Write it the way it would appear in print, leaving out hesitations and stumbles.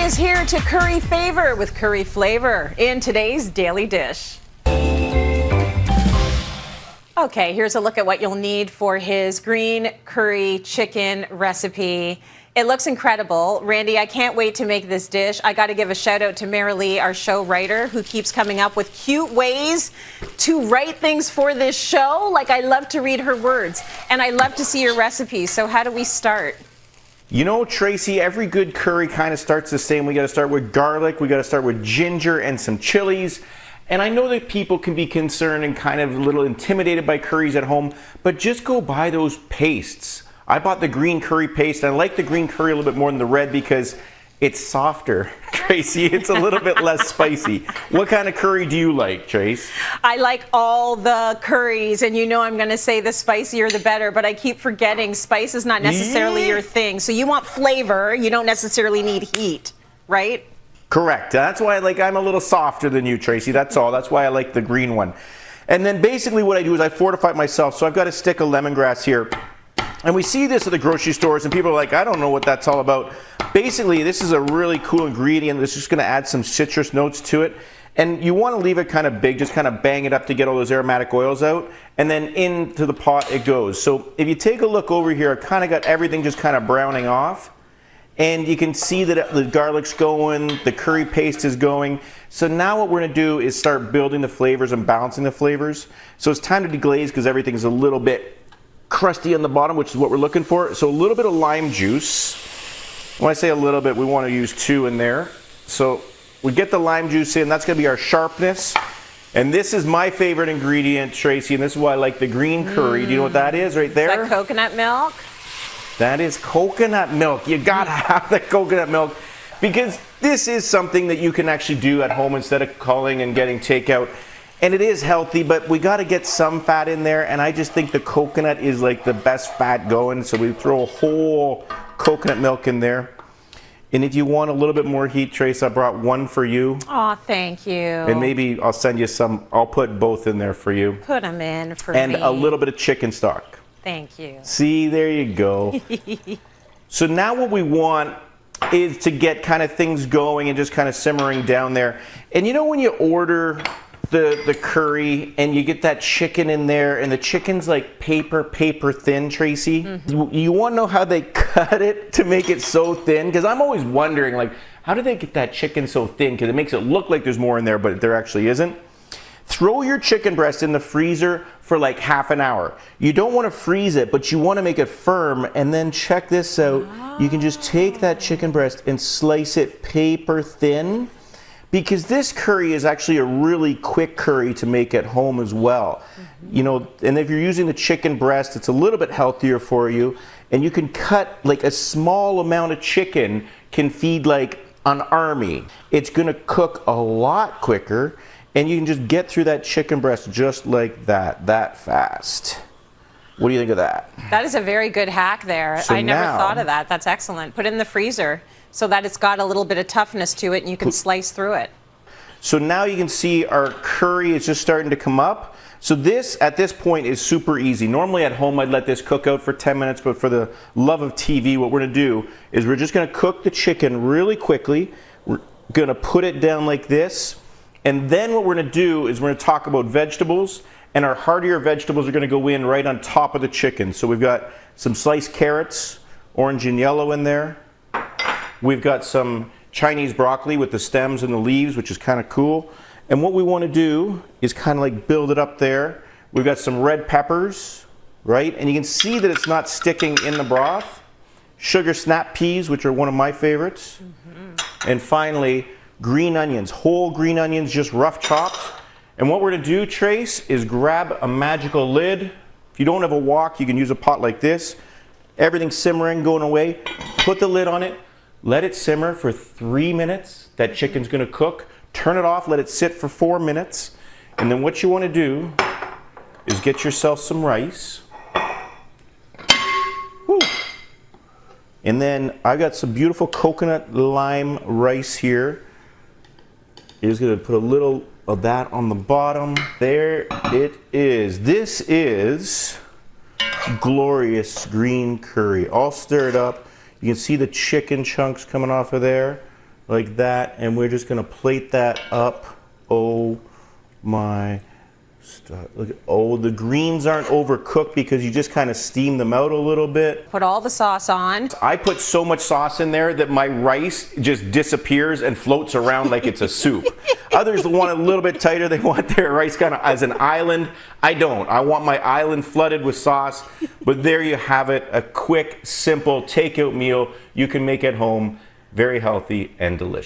is here to curry favor with curry flavor in today's Daily Dish. Okay, here's a look at what you'll need for his green curry chicken recipe. It looks incredible. Randy, I can't wait to make this dish. I got to give a shout out to Marilee, our show writer, who keeps coming up with cute ways to write things for this show. Like, I love to read her words, and I love to see your recipes. So how do we start? You know, Tracy, every good curry kind of starts the same. We got to start with garlic, we got to start with ginger and some chilies. And I know that people can be concerned and kind of a little intimidated by curries at home, but just go buy those pastes. I bought the green curry paste, and I like the green curry a little bit more than the red because it's softer, Tracy. It's a little bit less spicy. What kind of curry do you like, Trace? I like all the curries, and you know I'm going to say the spicier the better, but I keep forgetting spice is not necessarily your thing. So you want flavor, you don't necessarily need heat, right? Correct. That's why I'm a little softer than you, Tracy. That's all. That's why I like the green one. And then basically what I do is I fortify myself. So I've got a stick of lemongrass here. And we see this at the grocery stores, and people are like, I don't know what that's all about. Basically, this is a really cool ingredient that's just going to add some citrus notes to it. And you want to leave it kind of big, just kind of bang it up to get all those aromatic oils out. And then into the pot it goes. So if you take a look over here, I've kind of got everything just kind of browning off. And you can see that the garlic's going, the curry paste is going. So now what we're going to do is start building the flavors and balancing the flavors. So it's time to deglaze because everything's a little bit crusty on the bottom, which is what we're looking for. So a little bit of lime juice. When I say a little bit, we want to use 2 in there. So we get the lime juice in. That's going to be our sharpness. And this is my favorite ingredient, Tracy, and this is why I like the green curry. Do you know what that is right there? Is that coconut milk? That is coconut milk. You gotta have the coconut milk because this is something that you can actually do at home instead of calling and getting takeout. And it is healthy, but we got to get some fat in there, and I just think the coconut is like the best fat going, so we throw a whole coconut milk in there. And if you want a little bit more heat, Trace, I brought 1 for you. Oh, thank you. And maybe I'll send you some. I'll put both in there for you. Put them in for me. And a little bit of chicken stock. Thank you. See, there you go. So now what we want is to get kind of things going and just kind of simmering down there. And you know when you order the curry and you get that chicken in there and the chicken's like paper thin, Tracy? Mm-hmm. You want to know how they cut it to make it so thin? Because I'm always wondering, like, how do they get that chicken so thin? Because it makes it look like there's more in there, but there actually isn't. Throw your chicken breast in the freezer for like half an hour. You don't want to freeze it, but you want to make it firm. And then check this out. You can just take that chicken breast and slice it paper thin. Because this curry is actually a really quick curry to make at home as well. Mm-hmm. You know, and if you're using the chicken breast, it's a little bit healthier for you. And you can cut like a small amount of chicken can feed like an army. It's gonna cook a lot quicker, and you can just get through that chicken breast just like that fast. What do you think of that? That is a very good hack there. So I never now, thought of that. That's excellent. Put it in the freezer so that it's got a little bit of toughness to it and you can slice through it. So now you can see our curry is just starting to come up. So this, at this point, is super easy. Normally at home I'd let this cook out for 10 minutes, but for the love of TV, what we're gonna do is we're just gonna cook the chicken really quickly. We're gonna put it down like this. And then what we're gonna do is we're gonna talk about vegetables, and our heartier vegetables are gonna go in right on top of the chicken. So we've got some sliced carrots, orange and yellow in there. We've got some Chinese broccoli with the stems and the leaves, which is kind of cool. And what we want to do is kind of like build it up there. We've got some red peppers, right? And you can see that it's not sticking in the broth. Sugar snap peas, which are one of my favorites. Mm-hmm. And finally, green onions, whole green onions, just rough chopped. And what we're going to do, Trace, is grab a magical lid. If you don't have a wok, you can use a pot like this. Everything's simmering, going away. Put the lid on it. Let it simmer for 3 minutes. That chicken's gonna cook. Turn it off, let it sit for 4 minutes. And then what you wanna do is get yourself some rice. Woo. And then I've got some beautiful coconut lime rice here. You're just gonna put a little of that on the bottom. There it is. This is glorious green curry, all stirred up. You can see the chicken chunks coming off of there. like that, and we're just gonna plate that up. Oh my stuff. Look, oh, the greens aren't overcooked because you just kind of steam them out a little bit. Put all the sauce on. I put so much sauce in there that my rice just disappears and floats around like it's a soup. Others want it a little bit tighter. They want their rice kind of as an island. I don't. I want my island flooded with sauce. But there you have it, a quick, simple takeout meal you can make at home. Very healthy and delicious.